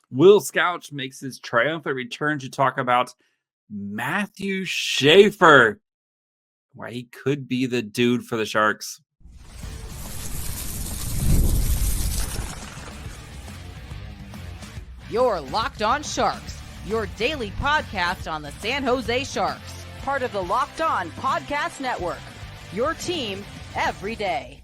Will Scouch makes his triumphant return to talk about Matthew Schaefer, why he could be the dude for the Sharks. You're Locked On Sharks, your daily podcast on the San Jose Sharks, part of the Locked On Podcast Network, your team every day.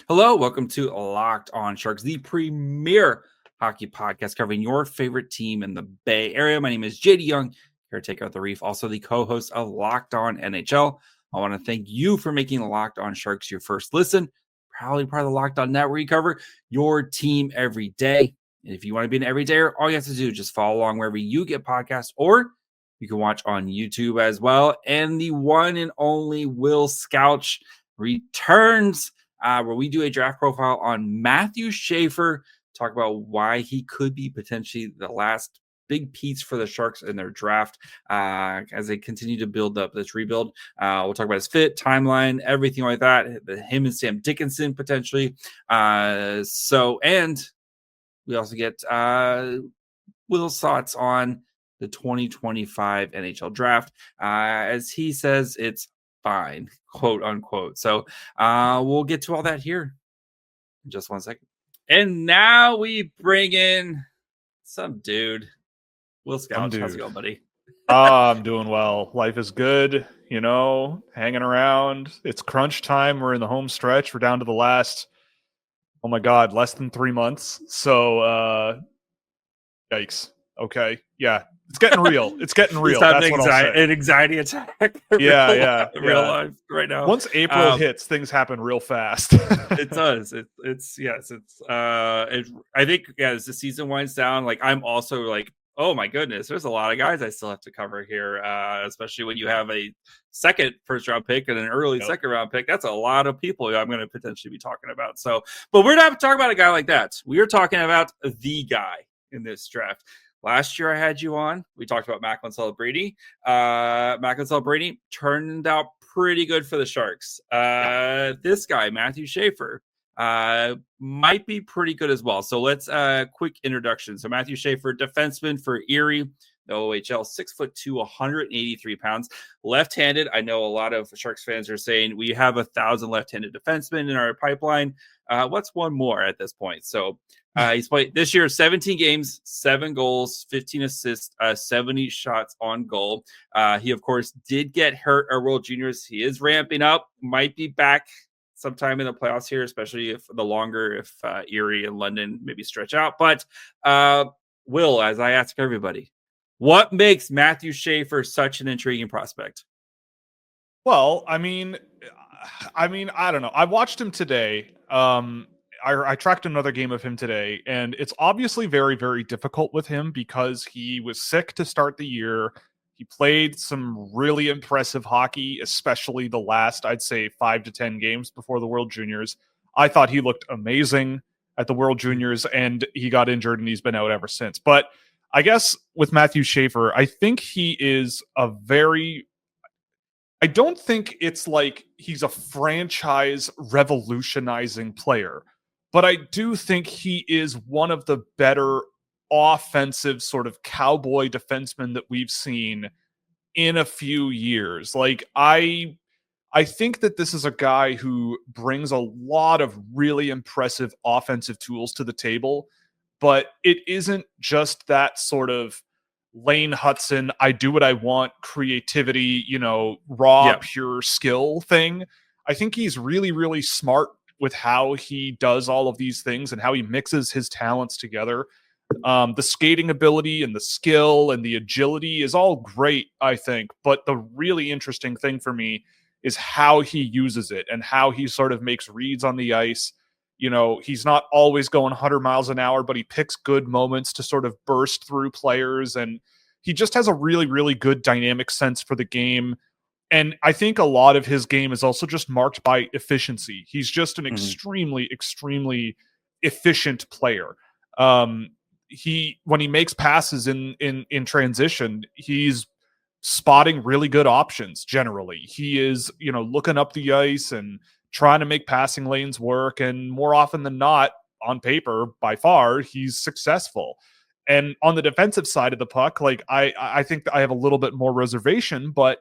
Hello, welcome to Locked On Sharks, the premier hockey podcast covering your favorite team in the Bay Area. My name is JD Young, caretaker of the Reef, also the co-host of Locked On NHL. I want to thank you for making Locked On Sharks your first listen, probably part of the Locked On Net, where you cover your team every day. And if you want to be an everydayer, all you have to do is just follow along wherever you get podcasts, or you can watch on YouTube as well. And the one and only Will Scouch returns, where we do a draft profile on Matthew Schaefer, talk about why he could be potentially the last big piece for the Sharks in their draft as they continue to build up this rebuild. We'll talk about his fit, timeline, everything like that. Him and Sam Dickinson potentially. And we also get Will's thoughts on the 2025 NHL Draft. As he says, it's fine, quote unquote. So we'll get to all that here in just 1 second. And now we bring in some dude. Will Scouch, how's it going, buddy? I'm doing well. Life is good, hanging around. It's crunch time. We're in the home stretch. We're down to the last, less than 3 months. So, yikes. Okay. Yeah. It's getting real. It's getting real. That's what I'll say. An anxiety attack. Yeah. Real life right now. Once April hits, things happen real fast. It does. I think as the season winds down, I'm also oh my goodness, there's a lot of guys I still have to cover here, especially when you have a second first round pick and an early second round pick. That's a lot of people I'm going to potentially be talking about. So, but we're not talking about a guy like that. We are talking about the guy in this draft. Last year I had you on. We talked about Macklin Celebrity. Macklin Celebrity turned out pretty good for the Sharks. This guy, Matthew Schaefer, might be pretty good as well. So let's quick introduction. So Matthew Schaefer, defenseman for Erie, the OHL, 6'2", 183 pounds, left-handed. I know a lot of Sharks fans are saying we have 1,000 left-handed defensemen in our pipeline. What's one more at this point? So he's played this year 17 games, 7 goals, 15 assists, 70 shots on goal. He, of course, did get hurt at World Juniors. He is ramping up, might be back sometime in the playoffs here, especially if Erie and London maybe stretch out. But Will, as I ask everybody, what makes Matthew Schaefer such an intriguing prospect? Well, I don't know. I watched him today. I tracked another game of him today, and it's obviously very, very difficult with him because he was sick to start the year. He played some really impressive hockey, especially the last, I'd say, 5 to 10 games before the World Juniors. I thought he looked amazing at the World Juniors, and he got injured, and he's been out ever since. But I guess with Matthew Schaefer, I think he is I don't think it's like he's a franchise revolutionizing player, but I do think he is one of the better offensive sort of cowboy defensemen that we've seen in a few years. I think that this is a guy who brings a lot of really impressive offensive tools to the table, but it isn't just that sort of Lane Hudson, I do what I want, creativity, raw, pure skill thing. I think he's really, really smart with how he does all of these things and how he mixes his talents together. The skating ability and the skill and the agility is all great, I think. But the really interesting thing for me is how he uses it and how he sort of makes reads on the ice. He's not always going 100 miles an hour, but he picks good moments to sort of burst through players. And he just has a really, really good dynamic sense for the game. And I think a lot of his game is also just marked by efficiency. He's just an extremely, extremely efficient player. When he makes passes in transition, he's spotting really good options. Generally, he is, looking up the ice and trying to make passing lanes work. And more often than not, on paper, by far, he's successful. And on the defensive side of the puck, like I think that I have a little bit more reservation, but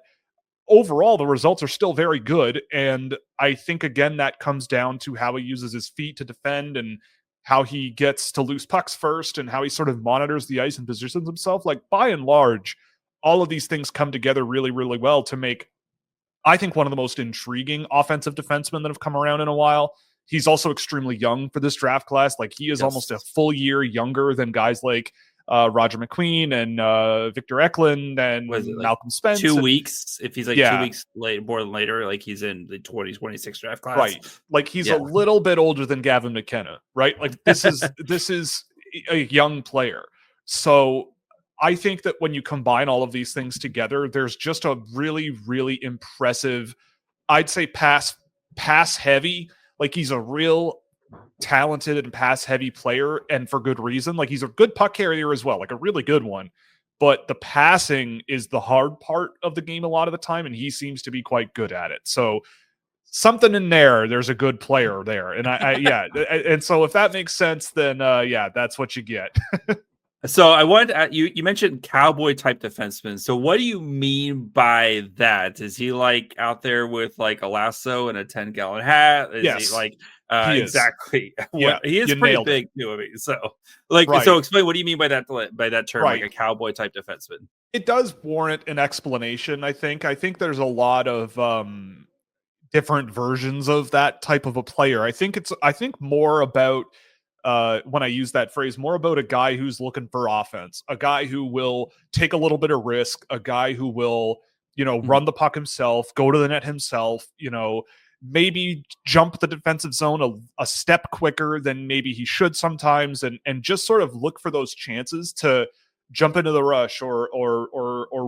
overall the results are still very good. And I think again that comes down to how he uses his feet to defend and how he gets to loose pucks first and how he sort of monitors the ice and positions himself. Like by and large, all of these things come together really, really well to make, I think, one of the most intriguing offensive defensemen that have come around in a while. He's also extremely young for this draft class. Like he is almost a full year younger than guys like Roger McQueen and Victor Eklund and Malcolm Spence. 2 weeks. If he's like 2 weeks more than later, like he's in the 2026 draft class. Right. Like he's a little bit older than Gavin McKenna, right? Like this is a young player. So I think that when you combine all of these things together, there's just a really, really impressive, I'd say pass heavy. Like he's a real talented and pass heavy player, and for good reason. Like he's a good puck carrier as well, like a really good one. But the passing is the hard part of the game a lot of the time, and he seems to be quite good at it. So something in there's a good player there. And and so if that makes sense, then that's what you get. So I wanted to you mentioned cowboy type defenseman. So what do you mean by that? Is he like out there with like a lasso and a 10-gallon hat? Is he like exactly? Yeah, he is pretty big too. I mean, so like so explain, what do you mean by that term, like a cowboy type defenseman? It does warrant an explanation, I think. I think there's a lot of different versions of that type of a player. I think more about when I use that phrase, more about a guy who's looking for offense, a guy who will take a little bit of risk, a guy who will, run the puck himself, go to the net himself, maybe jump the defensive zone a step quicker than maybe he should sometimes, and just sort of look for those chances to jump into the rush or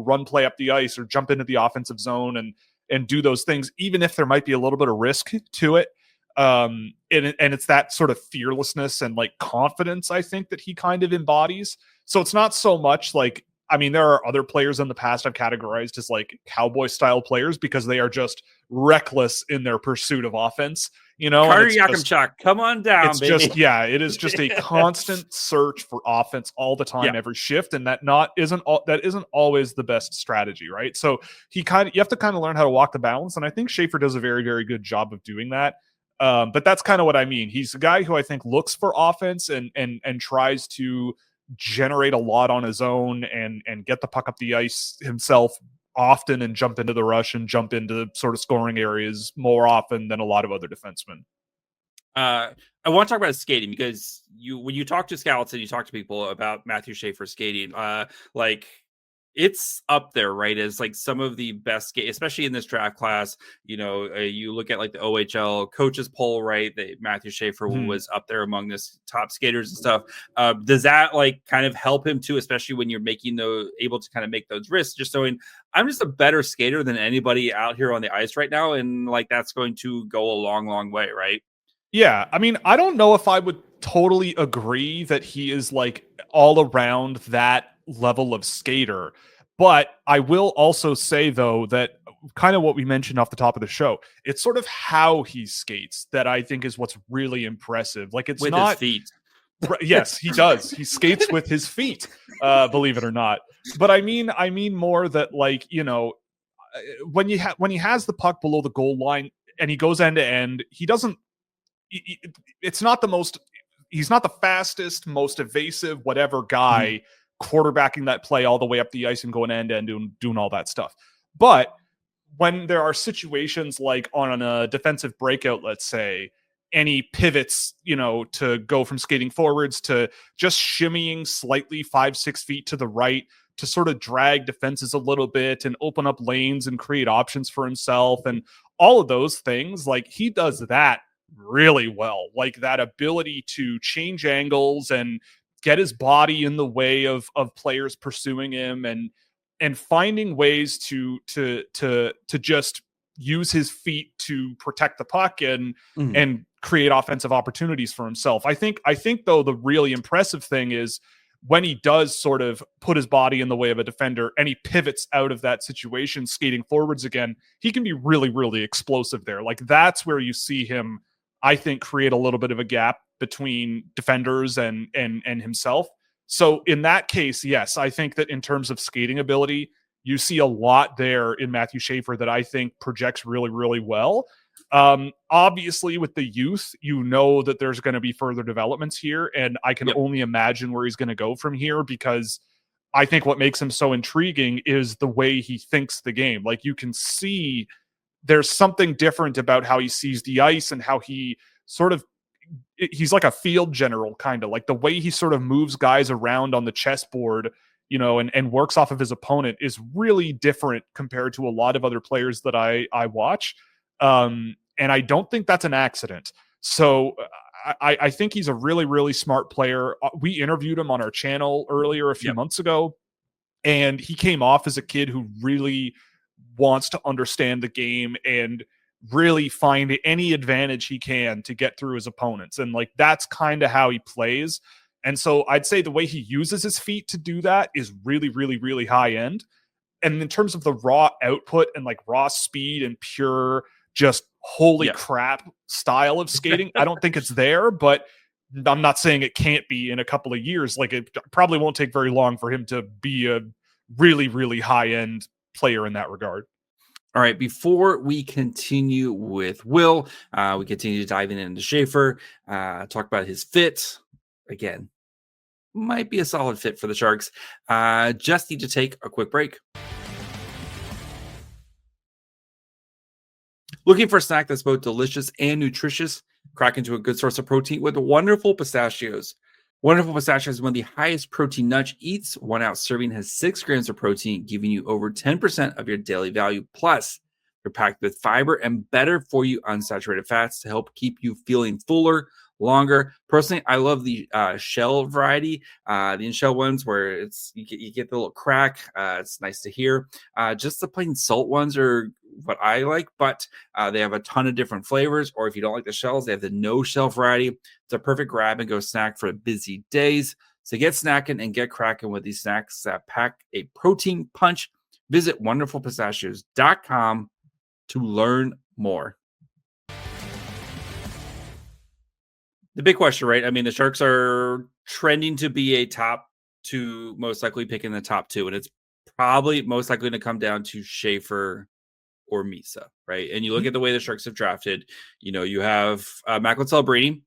run play up the ice or jump into the offensive zone and do those things, even if there might be a little bit of risk to it. And it's that sort of fearlessness and like confidence, I think, that he kind of embodies. So it's not so much like, I mean, there are other players in the past I've categorized as like cowboy style players because they are just reckless in their pursuit of offense, Carter Yakimchuk, come on down, it's baby. It is just a constant search for offense all the time, every shift, and that isn't always the best strategy, right? So you have to kind of learn how to walk the balance, and I think Schaefer does a very, very good job of doing that. But that's kind of what I mean. He's a guy who I think looks for offense and tries to generate a lot on his own and get the puck up the ice himself often and jump into the rush and jump into sort of scoring areas more often than a lot of other defensemen. I want to talk about his skating because when you talk to scouts and you talk to people about Matthew Schaefer skating, like it's up there, right? As like some of the best skate, especially in this draft class. You look at like the OHL coaches poll, right? Matthew Schaefer was up there among this top skaters and stuff. Does that like kind of help him too, especially when you're able to kind of make those risks? Just showing I'm just a better skater than anybody out here on the ice right now, and like that's going to go a long, long way, right? Yeah, I mean, I don't know if I would totally agree that he is like all around that level of skater, but I will also say though that kind of what we mentioned off the top of the show, it's sort of how he skates that I think is what's really impressive. Like it's with not his feet. Yes, he does. He skates with his feet, believe it or not. But I mean more that like, when he has the puck below the goal line and he goes end to end, it's not the most, he's not the fastest, most evasive, whatever guy quarterbacking that play all the way up the ice and going end to end doing all that stuff. But when there are situations like on a defensive breakout, let's say, and he pivots, to go from skating forwards to just shimmying slightly 5-6 feet to the right to sort of drag defenses a little bit and open up lanes and create options for himself and all of those things, like he does that really well. Like that ability to change angles and get his body in the way of players pursuing him and finding ways to just use his feet to protect the puck and create offensive opportunities for himself. I think though the really impressive thing is when he does sort of put his body in the way of a defender and he pivots out of that situation, skating forwards again, he can be really, really explosive there. Like that's where you see him, I think, create a little bit of a gap between defenders and himself. So in that case, yes, I think that in terms of skating ability, you see a lot there in Matthew Schaefer that I think projects really, really well. Obviously, with the youth, you know that there's going to be further developments here, and I can only imagine where he's going to go from here, because I think what makes him so intriguing is the way he thinks the game. Like, you can see there's something different about how he sees the ice and how he sort of, he's like a field general, kind of like the way he sort of moves guys around on the chessboard, you know, and works off of his opponent is really different compared to a lot of other players that I watch. And I don't think that's an accident. So I think he's a really, really smart player. We interviewed him on our channel earlier a few months ago, and he came off as a kid who really wants to understand the game and really find any advantage he can to get through his opponents. And like, that's kind of how he plays. And so I'd say the way he uses his feet to do that is really, really, really high end. And in terms of the raw output and like raw speed and pure, just holy crap style of skating, I don't think it's there, but I'm not saying it can't be in a couple of years. Like, it probably won't take very long for him to be a really, really high end player in that regard. All right, before we continue with Will, we continue diving into Schaefer, talk about his fit. Again, might be a solid fit for the Sharks. Just need to take a quick break. Looking for a snack that's both delicious and nutritious? Crack into a good source of protein with wonderful pistachios. Wonderful Pistachios is one of the highest protein nuts. Each 1 ounce serving has 6 grams of protein, giving you over 10% of your daily value. Plus, they're packed with fiber and better for you unsaturated fats to help keep you feeling fuller longer. Personally, I love the shell variety, the in-shell ones where it's you get the little crack. It's nice to hear. Just the plain salt ones are what I like, but they have a ton of different flavors. Or if you don't like the shells, they have the no-shell variety. It's a perfect grab-and-go snack for busy days. So get snacking and get cracking with these snacks that pack a protein punch. Visit wonderfulpistachios.com to learn more. The big question, right? I mean, the Sharks are trending to be a top 2, most likely picking the top 2, and it's probably most likely to come down to Schaefer or Misa, right? And you look at the way the Sharks have drafted, you know, you have Macklin Celebrini.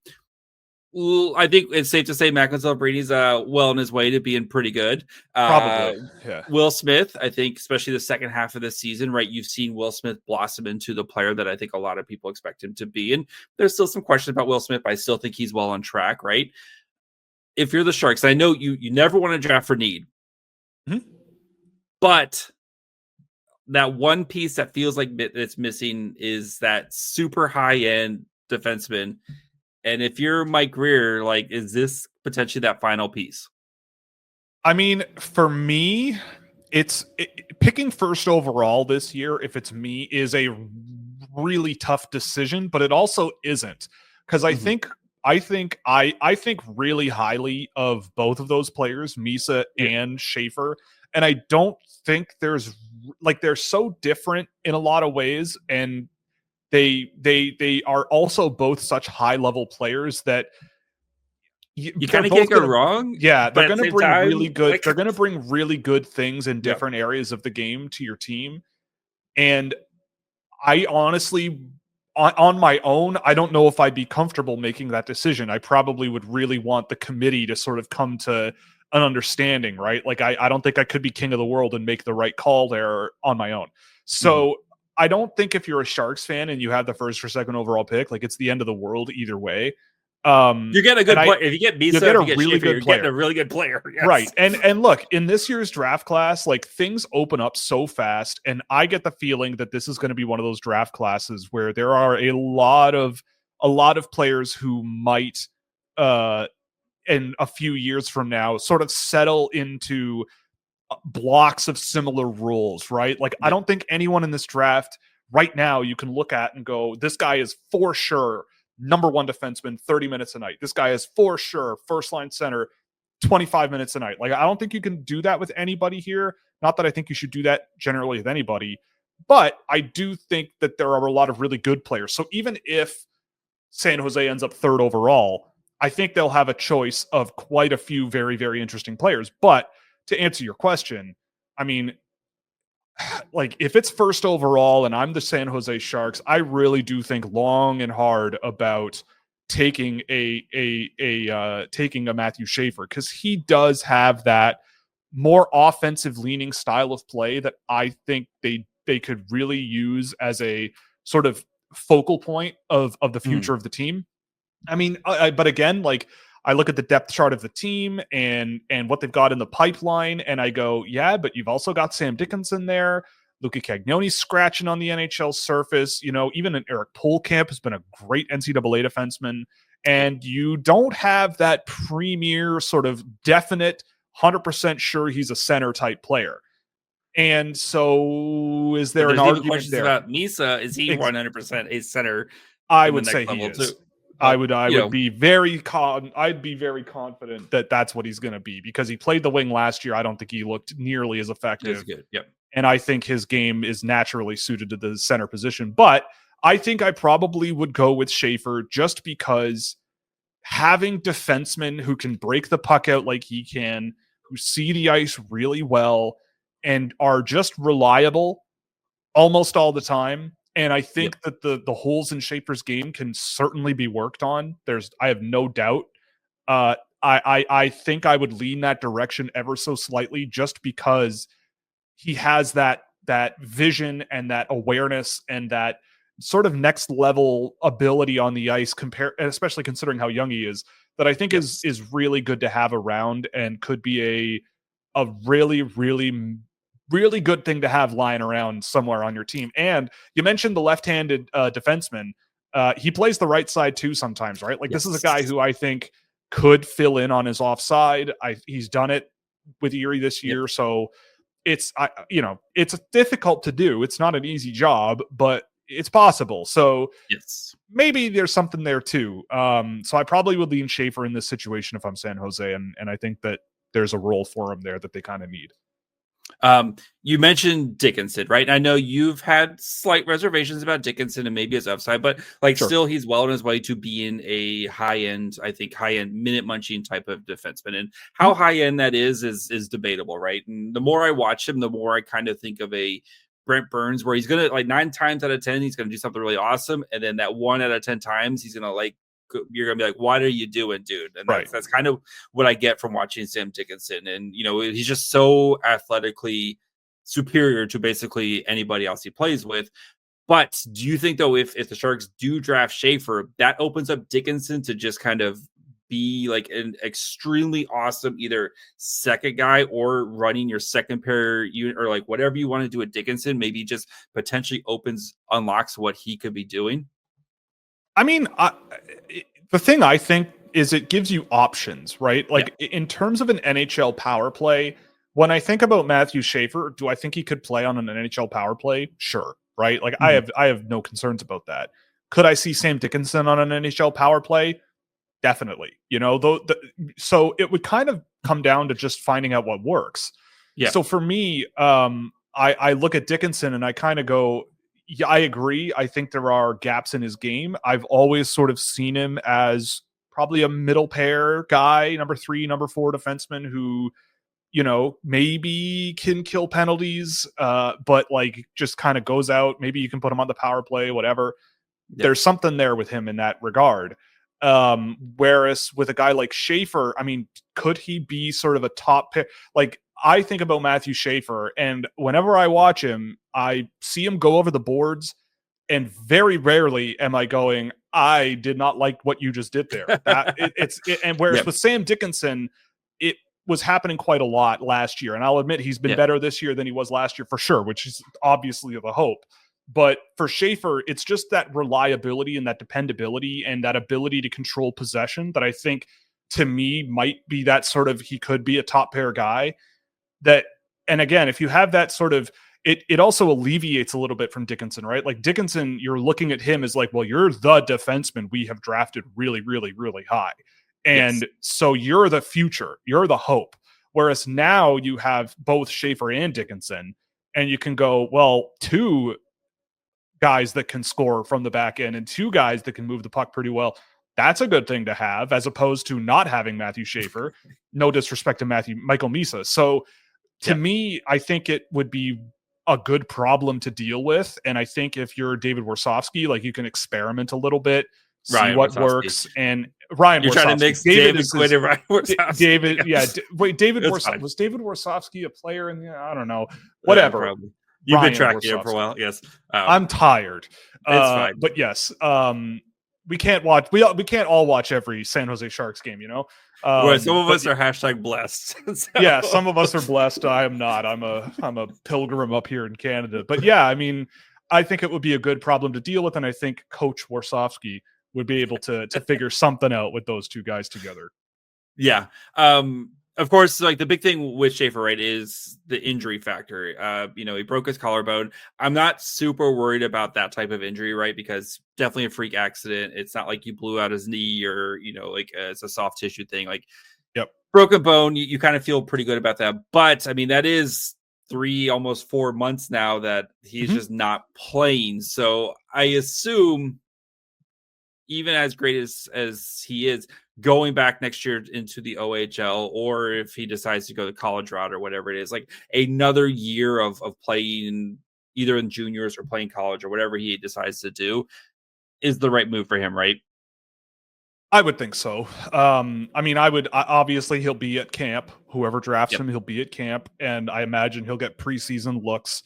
I think it's safe to say Macklin Celebrini's well on his way to being pretty good. Probably, yeah. Will Smith, I think, especially the second half of the season, right? You've seen Will Smith blossom into the player that I think a lot of people expect him to be. And there's still some questions about Will Smith, but I still think he's well on track, right? If you're the Sharks, I know you never want to draft for need, but that one piece that feels like it's missing is that super high-end defenseman. And if you're Mike Greer, like, is this potentially that final piece? I mean, for me, picking first overall this year, if it's me, is a really tough decision, but it also isn't, because I think really highly of both of those players, Misa and Schaefer, and I don't think they're so different in a lot of ways, and they are also both such high level players that you kind of can't go wrong. Yeah, they're going to bring really good. They're going to bring really good things in different areas of the game to your team. And I honestly, on my own, I don't know if I'd be comfortable making that decision. I probably would really want the committee to sort of come to an understanding, right? Like, I don't think I could be king of the world and make the right call there on my own. So I don't think if you're a Sharks fan and you have the first or second overall pick, like, it's the end of the world either way. You get a good player. If you get Misa, you get a really good player. Getting a really good player. Yes. Right. And look, in this year's draft class, like, things open up so fast, and I get the feeling that this is going to be one of those draft classes where there are a lot of players who might in a few years from now sort of settle into blocks of similar rules, right? Like, I don't think anyone in this draft right now you can look at and go, this guy is for sure number 1 defenseman, 30 minutes a night. This guy is for sure first line center, 25 minutes a night. Like, I don't think you can do that with anybody here. Not that I think you should do that generally with anybody, but I do think that there are a lot of really good players. So even if San Jose ends up 3rd overall, I think they'll have a choice of quite a few very, very interesting players. But to answer your question, I mean, like if it's first overall and I'm the San Jose Sharks, I really do think long and hard about taking taking a Matthew Schaefer, because he does have that more offensive leaning style of play that I think they could really use as a sort of focal point of the future of the team. I mean, but again, like I look at the depth chart of the team and what they've got in the pipeline, and I go, yeah, but you've also got Sam Dickinson there. Luca Cagnoni's scratching on the NHL surface. You know, even an Eric Polkamp has been a great NCAA defenseman, and you don't have that premier sort of definite 100% sure he's a center type player. And so, is there an argument questions there about Misa? Is he 100% a center? I would say he is. Too? I would be very I'd be very confident that that's what he's going to be, because he played the wing last year. I don't think he looked nearly as effective. Good. Yep. And I think his game is naturally suited to the center position. But I think I probably would go with Schaefer, just because having defensemen who can break the puck out like he can, who see the ice really well and are just reliable almost all the time. And I think that the holes in Schaefer's game can certainly be worked on. I have no doubt. I think I would lean that direction ever so slightly, just because he has that vision and that awareness and that sort of next level ability on the ice, especially considering how young he is, that I think is really good to have around, and could be a really, really, really good thing to have lying around somewhere on your team. And you mentioned the left-handed defenseman. He plays the right side too sometimes, right? Like this is a guy who I think could fill in on his offside. He's done it with Erie this year. So it's difficult to do. It's not an easy job, but it's possible. So maybe there's something there too. So I probably would lean Schaefer in this situation if I'm San Jose. And I think that there's a role for him there that they kind of need. You mentioned Dickinson, right? I know you've had slight reservations about Dickinson and maybe his upside, but still he's well on his way to being a high-end minute munching type of defenseman. And how high-end that is debatable, right? And the more I watch him, the more I kind of think of a Brent Burns, where he's going to 9 times out of 10, he's going to do something really awesome. And then that 1 out of 10 times, he's going to you're going to be like, what are you doing, dude? And that's kind of what I get from watching Sam Dickinson. And, he's just so athletically superior to basically anybody else he plays with. But do you think, though, if the Sharks do draft Schaefer, that opens up Dickinson to just kind of be like an extremely awesome either second guy or running your second pair unit, or like whatever you want to do with Dickinson, maybe just potentially unlocks what he could be doing? I mean, the thing I think is it gives you options, right? Like in terms of an NHL power play, when I think about Matthew Schaefer, do I think he could play on an NHL power play? Sure, right? Like I have no concerns about that. Could I see Sam Dickinson on an NHL power play? Definitely. So it would kind of come down to just finding out what works. Yeah. So for me, I look at Dickinson and I kind of go, yeah, I agree. I think there are gaps in his game. I've always sort of seen him as probably a middle pair guy, number 3, number 4 defenseman who, maybe can kill penalties, but just kind of goes out. Maybe you can put him on the power play, whatever. Yeah. There's something there with him in that regard. Whereas with a guy like Schaefer, I mean, could he be sort of a top pick? I think about Matthew Schaefer, and whenever I watch him, I see him go over the boards, and very rarely am I going, I did not like what you just did there. And whereas with Sam Dickinson, it was happening quite a lot last year. And I'll admit he's been better this year than he was last year for sure, which is obviously the hope. But for Schaefer, it's just that reliability and that dependability and that ability to control possession that I think, to me, might be that sort of, he could be a top pair guy. And again, if you have that sort of, it also alleviates a little bit from Dickinson, right? Like Dickinson, you're looking at him as like, well, you're the defenseman we have drafted really, really, really high. And so you're the future, you're the hope. Whereas now you have both Schaefer and Dickinson, and you can go, well, 2 guys that can score from the back end and 2 guys that can move the puck pretty well. That's a good thing to have, as opposed to not having Matthew Schaefer. No disrespect to Michael Misa. So to me, I think it would be a good problem to deal with. And I think if you're David Warsofsky, like, you can experiment a little bit, see Ryan what Warsofsky. Works. And Ryan You're Warsofsky. trying to mix David Quinn and Ryan Warsofsky. David, yeah. Wait, David That's Warsofsky. fine. Was David Warsofsky a player in the, I don't know. Whatever. Probably. You've Ryan been tracking him Warsofsky. for a while. Yes. I'm tired. It's fine. But yes, we can't watch. We can't all watch every San Jose Sharks game, you know. Some of us are hashtag blessed. So. Yeah, some of us are blessed. I am not. I'm a pilgrim up here in Canada. But yeah, I mean, I think it would be a good problem to deal with, and I think Coach Warsofsky would be able to figure something out with those two guys together. Yeah. Of course, like, the big thing with Schaefer, right, is the injury factor. He broke his collarbone. I'm not super worried about that type of injury, right? Because definitely a freak accident. It's not like you blew out his knee or, it's a soft tissue thing. Like, broken bone, you kind of feel pretty good about that. But I mean, that is 3, almost 4 months now that he's just not playing. So I assume, even as great as he is, going back next year into the OHL, or if he decides to go the college route or whatever it is, like, another year of playing either in juniors or playing college or whatever he decides to do, is the right move for him, right? I would think so. I mean, obviously he'll be at camp. Whoever drafts him, he'll be at camp, and I imagine he'll get preseason looks.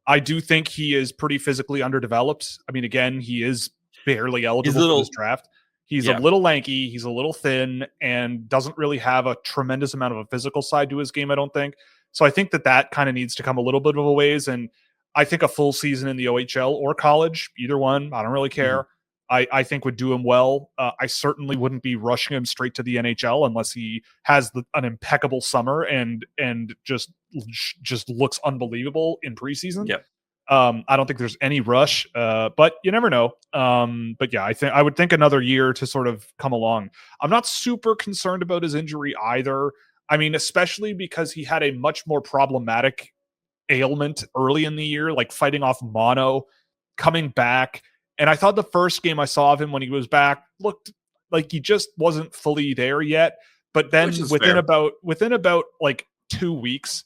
I do think he is pretty physically underdeveloped. I mean, again, he is barely eligible for this draft. He's a little lanky, he's a little thin, and doesn't really have a tremendous amount of a physical side to his game, I don't think. So I think that kind of needs to come a little bit of a ways, and I think a full season in the OHL or college, either one, I don't really care, I think would do him well. I certainly wouldn't be rushing him straight to the NHL unless he has an impeccable summer and just looks unbelievable in preseason. I don't think there's any rush, but you never know. But yeah, I would think another year to sort of come along. I'm not super concerned about his injury either. I mean, especially because he had a much more problematic ailment early in the year, like fighting off mono, coming back. And I thought the first game I saw of him when he was back looked like he just wasn't fully there yet. But then within about like 2 weeks,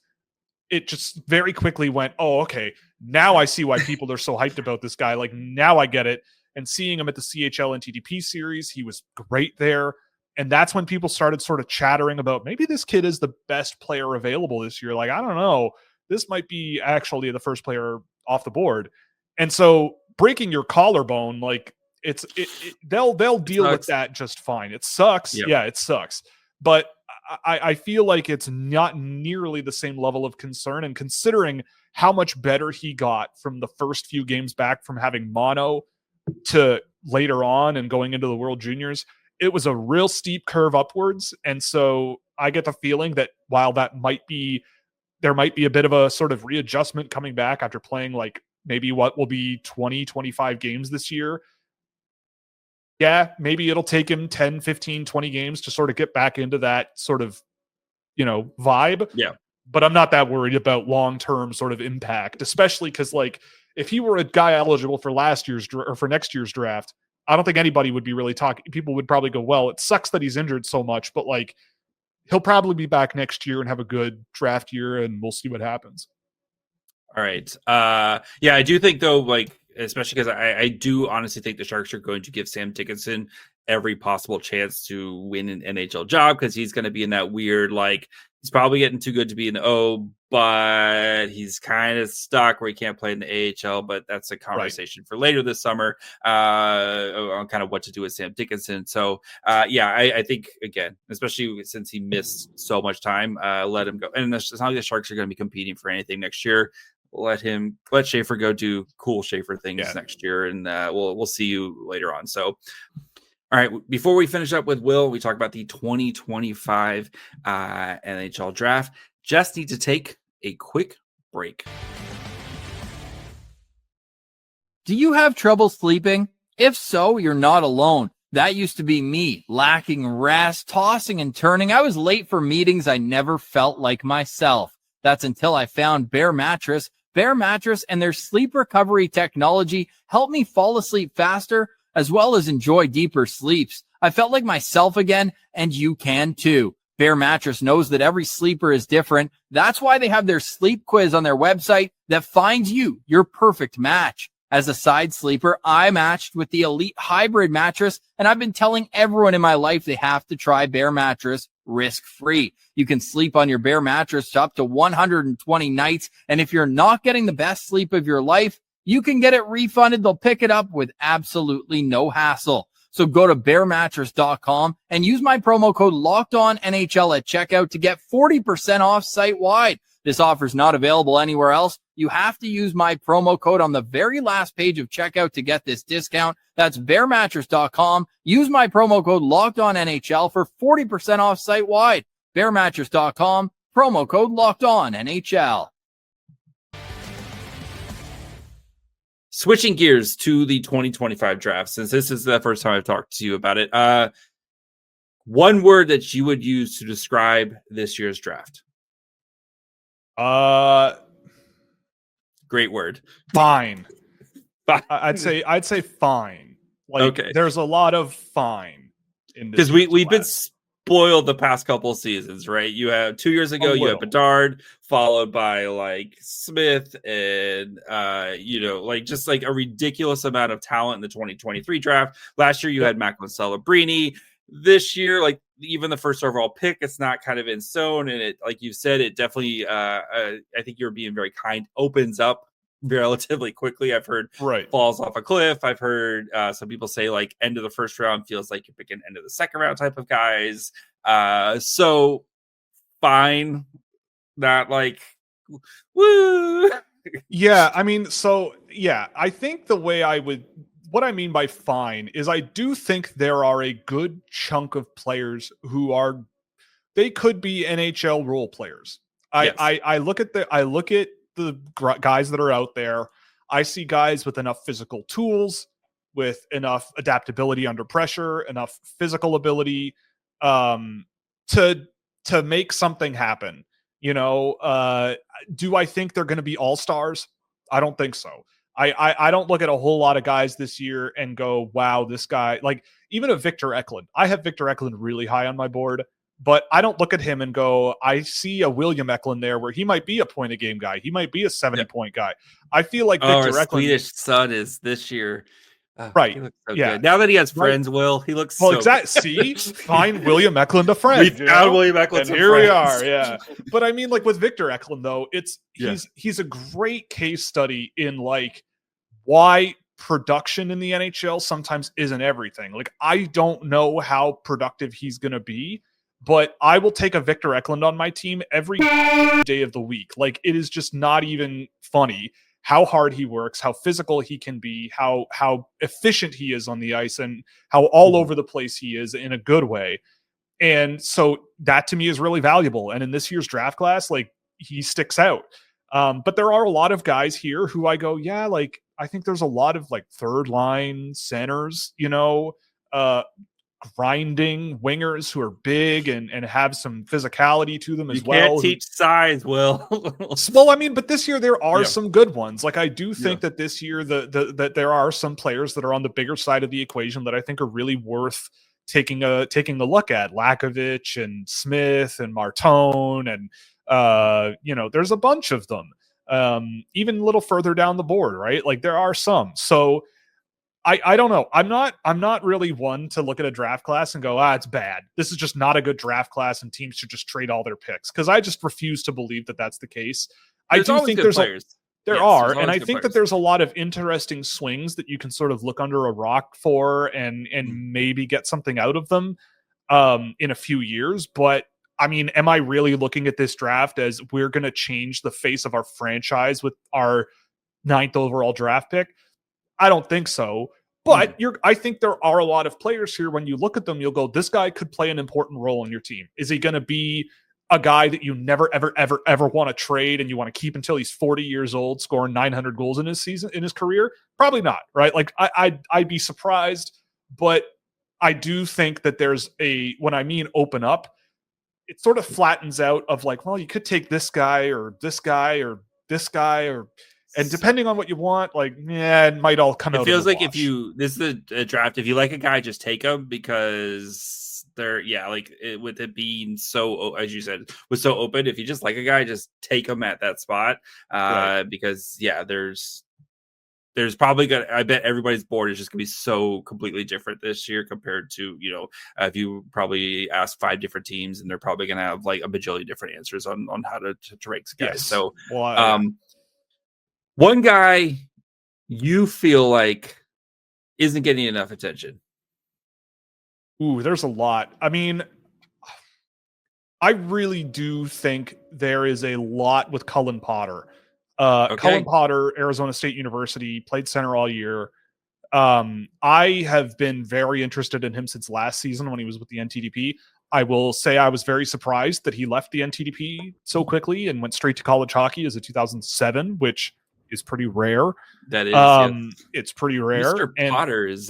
it just very quickly went, oh, okay, now I see why people are so hyped about this guy. Like, now I get it. And seeing him at the CHL and TDP series, he was great there. And that's when people started sort of chattering about, maybe this kid is the best player available this year. Like, I don't know. This might be actually the first player off the board. And so breaking your collarbone, like, they'll deal with that just fine. It sucks. Yeah, it sucks. But I feel like it's not nearly the same level of concern. And considering how much better he got from the first few games back from having mono to later on and going into the World Juniors, it was a real steep curve upwards. And so I get the feeling that while there might be a bit of a sort of readjustment coming back after playing like maybe what will be 20, 25 games this year. Yeah, maybe it'll take him 10, 15, 20 games to sort of get back into that sort of, vibe. Yeah. But I'm not that worried about long-term sort of impact, especially because, like, if he were a guy eligible for for next year's draft, I don't think anybody would be really talking. People would probably go, well, it sucks that he's injured so much, but like, he'll probably be back next year and have a good draft year, and we'll see what happens. All right. Yeah, I do think, though, like, especially because I do honestly think the Sharks are going to give Sam Dickinson every possible chance to win an NHL job, because he's going to be in that weird, like, he's probably getting too good to be in the O, but he's kind of stuck where he can't play in the AHL. But that's a conversation for later this summer on kind of what to do with Sam Dickinson. So, I think, again, especially since he missed so much time, let him go. And it's not like the Sharks are going to be competing for anything next year. Let Schaefer go do cool Schaefer things next year, and we'll see you later on. So, all right, before we finish up with Will, we talk about the 2025 NHL Draft. Just need to take a quick break. Do you have trouble sleeping? If so, you're not alone. That used to be me, lacking rest, tossing and turning. I was late for meetings. I never felt like myself. That's until I found Bare Mattress. Bare Mattress and their sleep recovery technology helped me fall asleep faster. as well as enjoy deeper sleeps. I felt like myself again, and you can too. Bear Mattress knows that every sleeper is different. That's why they have their sleep quiz on their website that finds you your perfect match. As a side sleeper, I matched with the Elite Hybrid mattress, and I've been telling everyone in my life they have to try Bear Mattress risk-free. You can sleep on your Bear Mattress up to 120 nights, and if you're not getting the best sleep of your life, you can get it refunded. They'll pick it up with absolutely no hassle. So go to bearmattress.com and use my promo code LOCKEDONNHL at checkout to get 40% off site-wide. This offer is not available anywhere else. You have to use my promo code on the very last page of checkout to get this discount. That's bearmattress.com. Use my promo code LOCKEDONNHL for 40% off site-wide. Bearmattress.com, promo code LOCKEDONNHL. Switching gears to the 2025 draft, since this is the first time I've talked to you about it. One word that you would use to describe this year's draft. Great word. Fine. I'd say fine. Like, okay. There's a lot of fine in this. Because we've been spoiled the past couple seasons, right? You have 2 years ago, you had Bedard, followed by like Smith and just like a ridiculous amount of talent in the 2023 draft. Last year you had Macklin Celebrini. This year, like even the first overall pick, it's not kind of in stone, and it, like you said, it definitely I think you're being very kind, opens up relatively quickly. I've heard falls off a cliff. I've heard some people say like end of the first round feels like you're picking end of the second round type of guys. So fine, not like woo. Yeah, I mean, so yeah, I think what I mean by fine is I do think there are a good chunk of players who they could be NHL role players. I look at the guys that are out there. I see guys with enough physical tools, with enough adaptability under pressure, enough physical ability to make something happen. Do I think they're going to be all-stars? I don't think so. I don't look at a whole lot of guys this year and go, wow, this guy, like even a Victor Eklund. I have Victor Eklund really high on my board, but I don't look at him and go, I see a William Eklund there where he might be a point a game guy. He might be a 70-point guy. I feel like Victor Eklund. Swedish son is this year. Right. He looks so good. Now that he has friends, Will, he looks well, so exactly. See, find William Eklund a friend. We found William Eklund. And here we are. Yeah. But I mean, like with Victor Eklund, though, he's a great case study in like why production in the NHL sometimes isn't everything. Like, I don't know how productive he's going to be, but I will take a Victor Eklund on my team every day of the week. Like, it is just not even funny how hard he works, how physical he can be, how efficient he is on the ice, and how all over the place he is in a good way. And so that to me is really valuable. And in this year's draft class, like, he sticks out. But there are a lot of guys here who I go, yeah, like, I think there's a lot of like third line centers, grinding wingers who are big and have some physicality to them as well. You can't teach size, Will. Well, I mean, but this year there are some good ones. Like, I do think that this year that there are some players that are on the bigger side of the equation that I think are really worth taking a look at. Lakovic and Smith and Martone and there's a bunch of them. Even a little further down the board, right? Like, there are some. So I don't know. I'm not really one to look at a draft class and go, it's bad. This is just not a good draft class and teams should just trade all their picks. Because I just refuse to believe that that's the case. I do think there's players. And I think that there's a lot of interesting swings that you can sort of look under a rock for and maybe get something out of them in a few years. But I mean, am I really looking at this draft as we're going to change the face of our franchise with our 9th overall draft pick? I don't think so. But I think there are a lot of players here. When you look at them, you'll go, this guy could play an important role in your team. Is he going to be a guy that you never, ever, ever, ever want to trade and you want to keep until he's 40 years old, scoring 900 goals in his career? Probably not, right? Like, I'd be surprised, but I do think that there's when I mean open up, it sort of flattens out of like, well, you could take this guy or this guy or this guy, or And depending on what you want, like, it might all come out. It feels like wash. this is a draft. If you like a guy, just take him because with it being so, as you said, was so open. If you just like a guy, just take him at that spot. Right. Because there's probably I bet everybody's board is just gonna be so completely different this year compared to, if you probably ask 5 different teams and they're probably gonna have like a bajillion different answers on how to rank guys. Yes. So Well, one guy you feel like isn't getting enough attention. Ooh, there's a lot. I mean, I really do think there is a lot with Cullen Potter. Cullen Potter, Arizona State University, played center all year. I have been very interested in him since last season when he was with the NTDP. I will say I was very surprised that he left the NTDP so quickly and went straight to college hockey as a 2007, which is pretty rare. That is, it's pretty rare. Mr. Potter is,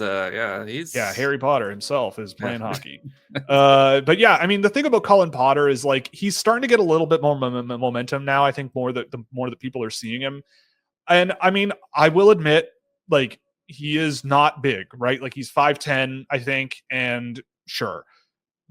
Harry Potter himself is playing hockey. But yeah, I mean, the thing about Cullen Potter is like he's starting to get a little bit more momentum now. I think the more that people are seeing him, and I mean, I will admit, like he is not big, right? Like he's 5'10", I think, and sure.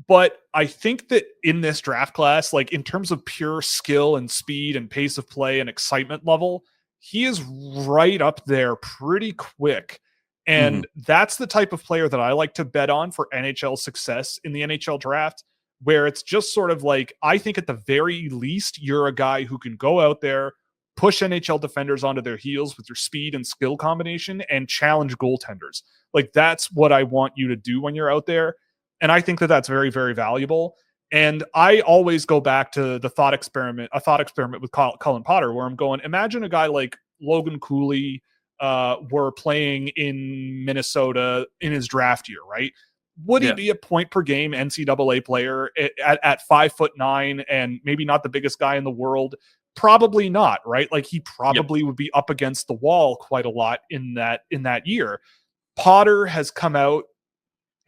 But I think that in this draft class, like in terms of pure skill and speed and pace of play and excitement level, he is right up there pretty quick. And that's the type of player that I like to bet on for NHL success in the NHL draft, where it's just sort of like, I think at the very least, you're a guy who can go out there, push NHL defenders onto their heels with your speed and skill combination and challenge goaltenders. Like that's what I want you to do when you're out there. And I think that that's very, very valuable. And I always go back to a thought experiment with Cullen Potter, where I'm going, imagine a guy like Logan Cooley were playing in Minnesota in his draft year, right? Would he be a point per game NCAA player at 5'9" and maybe not the biggest guy in the world? Probably not, right? Like he probably would be up against the wall quite a lot in that year. Potter has come out,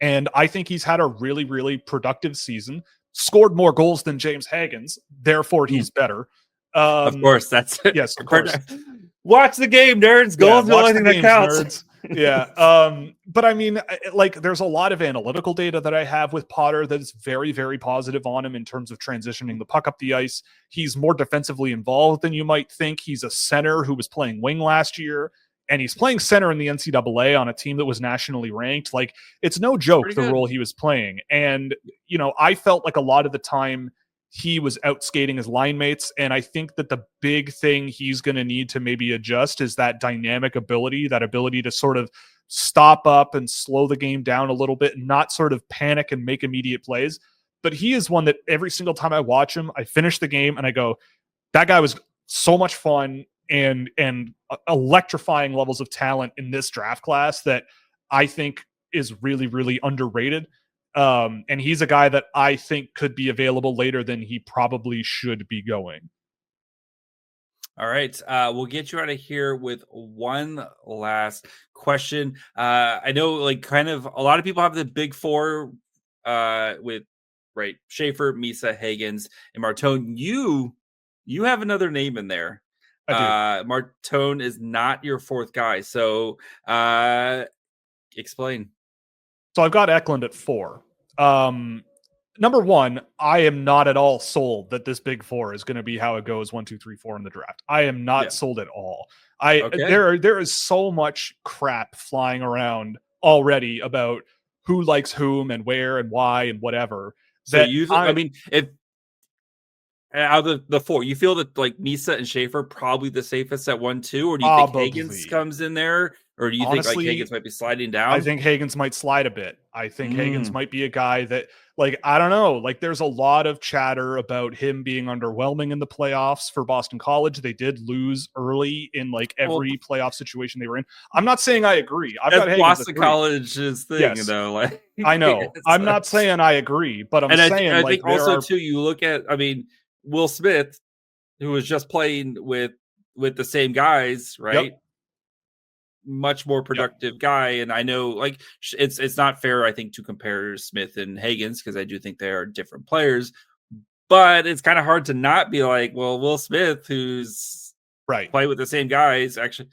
and I think he's had a really, really productive season. Scored more goals than James Hagens, therefore he's better. Of course, that's yes. Of course. Watch the game, nerds. Goals the only thing that counts. But I mean, like, there's a lot of analytical data that I have with Potter that is very, very positive on him in terms of transitioning the puck up the ice. He's more defensively involved than you might think. He's a center who was playing wing last year, and he's playing center in the NCAA on a team that was nationally ranked. Like, it's no joke the role he was playing. And, I felt like a lot of the time he was out skating his line mates. And I think that the big thing he's going to need to maybe adjust is that dynamic ability, that ability to sort of stop up and slow the game down a little bit and not sort of panic and make immediate plays. But he is one that every single time I watch him, I finish the game and I go, that guy was so much fun and electrifying levels of talent in this draft class that I think is really, really underrated. And he's a guy that I think could be available later than he probably should be going. All right. We'll get you out of here with one last question. I know, like, kind of a lot of people have the big four with Schaefer, Misa, Hagens, and Martone. You have another name in there. Martone is not your fourth guy. So explain. So I've got Eklund at 4. Number one, I am not at all sold that this big four is going to be how it goes 1, 2, 3, 4 in the draft. I am not sold at all. There is so much crap flying around already about who likes whom and where and why and whatever. So if out of the 4, you feel that like Misa and Schaefer probably the safest at 1, 2, or do you think Hagens comes in there? Or do you think like Hagens might be sliding down? I think Hagens might slide a bit. I think Hagens might be a guy that, like, I don't know. Like, there's a lot of chatter about him being underwhelming in the playoffs for Boston College. They did lose early in like every playoff situation they were in. I'm not saying I agree. I've got Boston College's thing, though. Like, I know. I'm not saying I agree, but I'm saying I think also too. You look at, Will Smith, who was just playing with the same guys, right? Yep. Much more productive guy, and I know, like, it's not fair, I think, to compare Smith and Hagens because I do think they are different players, but it's kind of hard to not be like, well, Will Smith, who's play with the same guys actually.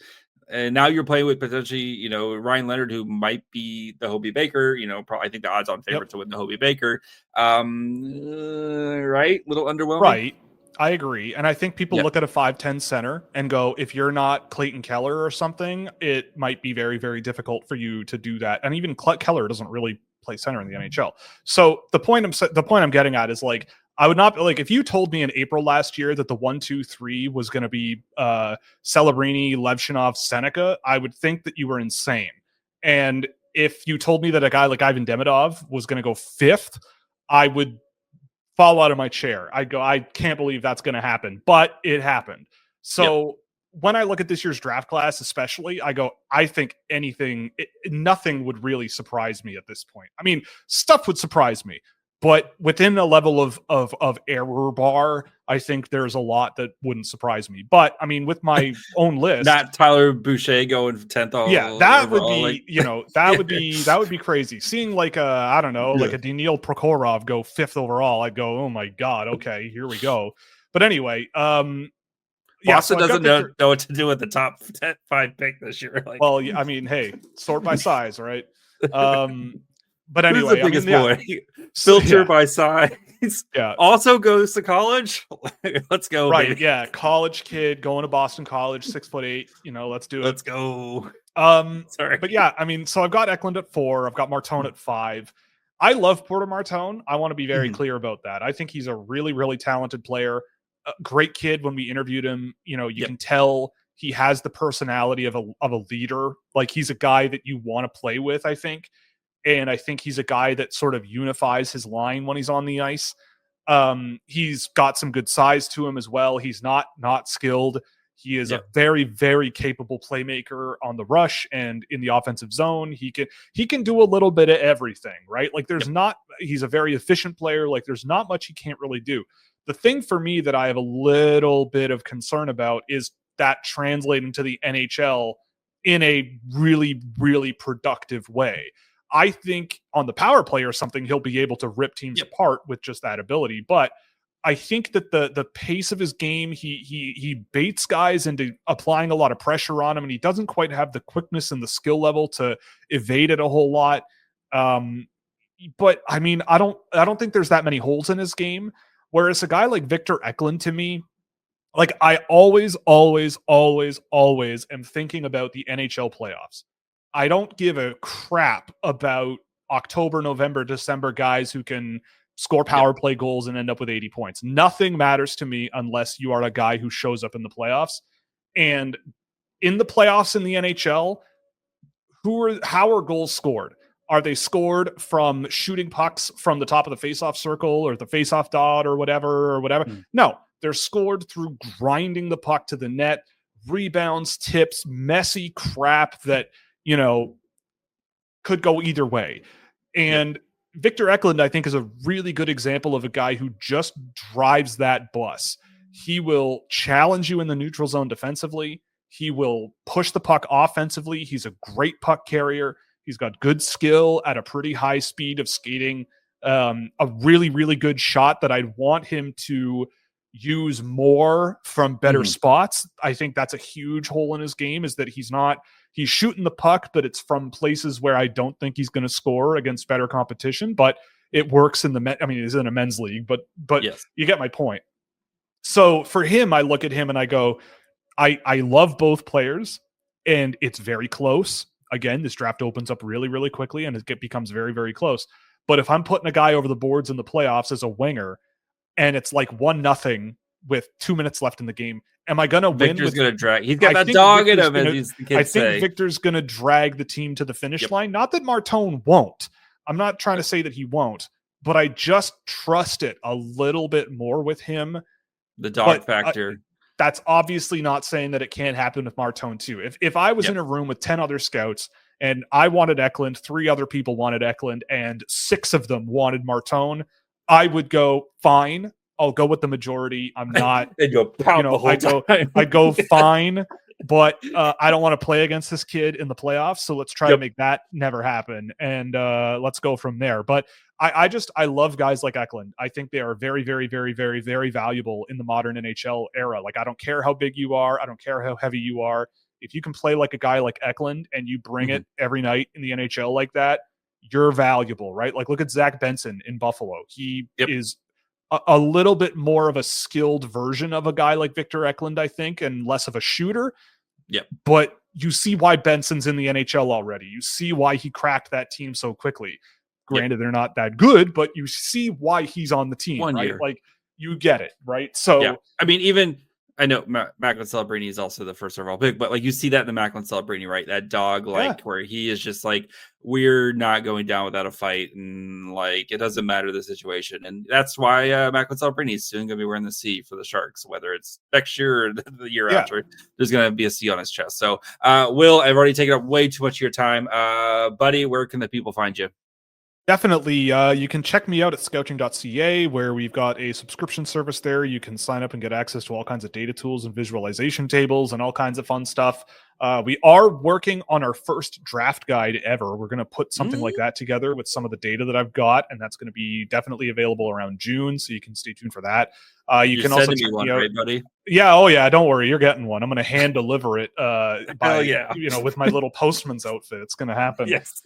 And now you're playing with potentially, Ryan Leonard, who might be the Hobie Baker, probably I think the odds on favorite to win the Hobie Baker. Right? Little underwhelming. Right. I agree. And I think people look at a 5'10 center and go, if you're not Clayton Keller or something, it might be very, very difficult for you to do that. And even Keller doesn't really play center in the NHL. So the point I'm getting at is like, I would not like if you told me in April last year that the 1, 2, 3 was going to be Celebrini, Levshinov, Seneca, I would think that you were insane. And if you told me that a guy like Ivan Demidov was going to go 5th, I would fall out of my chair. I'd go, I can't believe that's going to happen, but it happened. So when I look at this year's draft class, especially, I go, I think nothing would really surprise me at this point. I mean, stuff would surprise me, but within a level of error bar, I think there's a lot that wouldn't surprise me. But I mean, with my own list, not Tyler Boucher going 10th. Yeah, that would be, that would be crazy. Seeing like like a Daniil Prokhorov go 5th overall, I'd go, oh my God, okay, here we go. But anyway, Boston doesn't know what to do with the top 5 pick this year. Well, I mean, hey, sort by size, right? But anyway, who's the biggest boy? Filter by size. Yeah. Also goes to college. Let's go. Right. Baby. Yeah. College kid going to Boston College, 6'8". Let's do it. Let's go. Sorry. But yeah, I mean, so I've got Eklund at 4. I've got Martone at 5. I love Porter Martone. I want to be very clear about that. I think he's a really, really talented player. A great kid. When we interviewed him, you can tell he has the personality of a leader. Like he's a guy that you want to play with, I think. And I think he's a guy that sort of unifies his line when he's on the ice. He's got some good size to him as well. He's not skilled. He is a very, very capable playmaker on the rush and in the offensive zone. He can do a little bit of everything, right? Like he's a very efficient player. Like there's not much he can't really do. The thing for me that I have a little bit of concern about is that translating to the NHL in a really, really productive way. I think on the power play or something, he'll be able to rip teams apart with just that ability. But I think that the pace of his game, he baits guys into applying a lot of pressure on him, and he doesn't quite have the quickness and the skill level to evade it a whole lot. But I mean, I don't think there's that many holes in his game. Whereas a guy like Victor Eklund, to me, like I always am thinking about the NHL playoffs. I don't give a crap about October, November, December guys who can score power play goals and end up with 80 points. Nothing matters to me unless you are a guy who shows up in the playoffs. And in the playoffs in the NHL, how are goals scored? Are they scored from shooting pucks from the top of the faceoff circle or the faceoff dot or whatever? No, they're scored through grinding the puck to the net, rebounds, tips, messy crap that could go either way. And Victor Eklund, I think, is a really good example of a guy who just drives that bus. He will challenge you in the neutral zone defensively. He will push the puck offensively. He's a great puck carrier. He's got good skill at a pretty high speed of skating. A really, really good shot that I'd want him to use more from better spots. I think that's a huge hole in his game, is that he's shooting the puck, but it's from places where I don't think he's going to score against better competition, but it works in he's in a men's league, but yes. You get my point. So for him, I look at him and I go, I love both players, and it's very close. Again, this draft opens up really, really quickly, and it becomes very, very close. But if I'm putting a guy over the boards in the playoffs as a winger, and it's like 1-0 with 2 minutes left in the game, am I going to win? Victor's going to drag. He's got that dog in him, I think Victor's going to drag the team to the finish line. Not that Martone won't. I'm not trying to say that he won't, but I just trust it a little bit more with him. The dog factor. That's obviously not saying that it can't happen with Martone too. If I was in a room with 10 other scouts and I wanted Eklund, 3 other people wanted Eklund, and 6 of them wanted Martone, I would go, fine, I'll go with the majority. I'm not, I go fine, but I don't want to play against this kid in the playoffs. So let's try to make that never happen. And let's go from there. But I love guys like Eklund. I think they are very, very, very, very, very valuable in the modern NHL era. Like, I don't care how big you are. I don't care how heavy you are. If you can play like a guy like Eklund and you bring it every night in the NHL like that, you're valuable, right? Like, look at Zach Benson in Buffalo. He is a little bit more of a skilled version of a guy like Victor Eklund, I think, and less of a shooter. Yep. But you see why Benson's in the NHL already. You see why he cracked that team so quickly. Granted, they're not that good, but you see why he's on the team, right? Like, you get it, right? So, I mean, even I know Macklin Celebrini is also the first overall pick, but like you see that in the Macklin Celebrini, right? That dog, like where he is just like, we're not going down without a fight, and like it doesn't matter the situation, and that's why Macklin Celebrini is soon going to be wearing the C for the Sharks, whether it's next year or the year after. There's going to be a C on his chest. So, Will, I've already taken up way too much of your time, buddy. Where can the people find you? Definitely. You can check me out at scouting.ca, where we've got a subscription service there. You can sign up and get access to all kinds of data tools and visualization tables and all kinds of fun stuff. We are working on our first draft guide ever. We're going to put something like that together with some of the data that I've got, and that's going to be definitely available around June, so you can stay tuned for that. You can also check me out, right, buddy? Yeah, oh yeah, don't worry, you're getting one. I'm going to hand deliver it with my little postman's outfit. It's going to happen. Yes.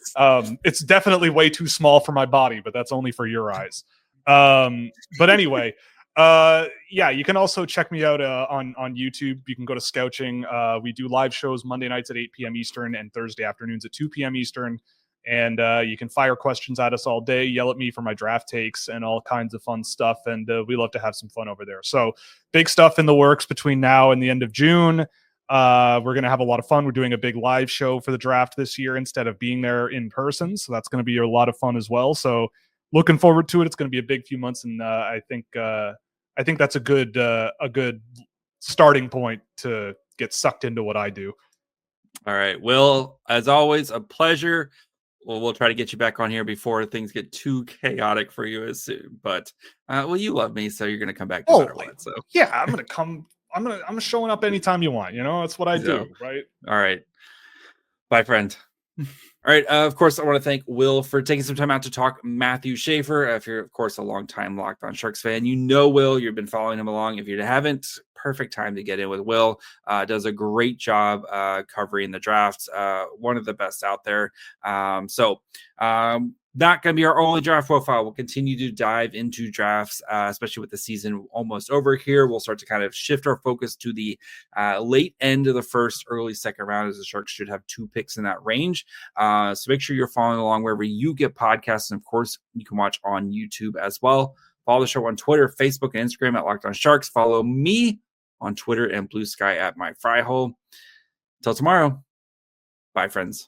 It's definitely way too small for my body, but that's only for your eyes. But anyway, you can also check me out on YouTube. You can go to Scouching. We do live shows Monday nights at 8 p.m. Eastern and Thursday afternoons at 2 p.m. Eastern. And you can fire questions at us all day, yell at me for my draft takes and all kinds of fun stuff. And we love to have some fun over there. So big stuff in the works between now and the end of June. We're going to have a lot of fun. We're doing a big live show for the draft this year instead of being there in person. So that's going to be a lot of fun as well. So looking forward to it. It's going to be a big few months. And I think that's a good starting point to get sucked into what I do. All right, Will, as always, a pleasure. Well, we'll try to get you back on here before things get too chaotic for you as soon. But you love me, so you're going to come back no matter what. So yeah, I'm going to come. I'm showing up anytime you want. You know, that's what I do, right? All right, bye, friend. All right. Of course, I want to thank Will for taking some time out to talk Matthew Schaefer. If you're, of course, a longtime Locked On Sharks fan, you know Will. You've been following him along. If you haven't, perfect time to get in with Will. Does a great job covering the drafts. One of the best out there. Not going to be our only draft profile. We'll continue to dive into drafts, especially with the season almost over here. We'll start to kind of shift our focus to the late end of the first, early second round, as the Sharks should have 2 picks in that range. So make sure you're following along wherever you get podcasts. And of course, you can watch on YouTube as well. Follow the show on Twitter, Facebook, and Instagram at Locked On Sharks. Follow me on Twitter and Blue Sky at My Fry Hole. Until tomorrow, bye, friends.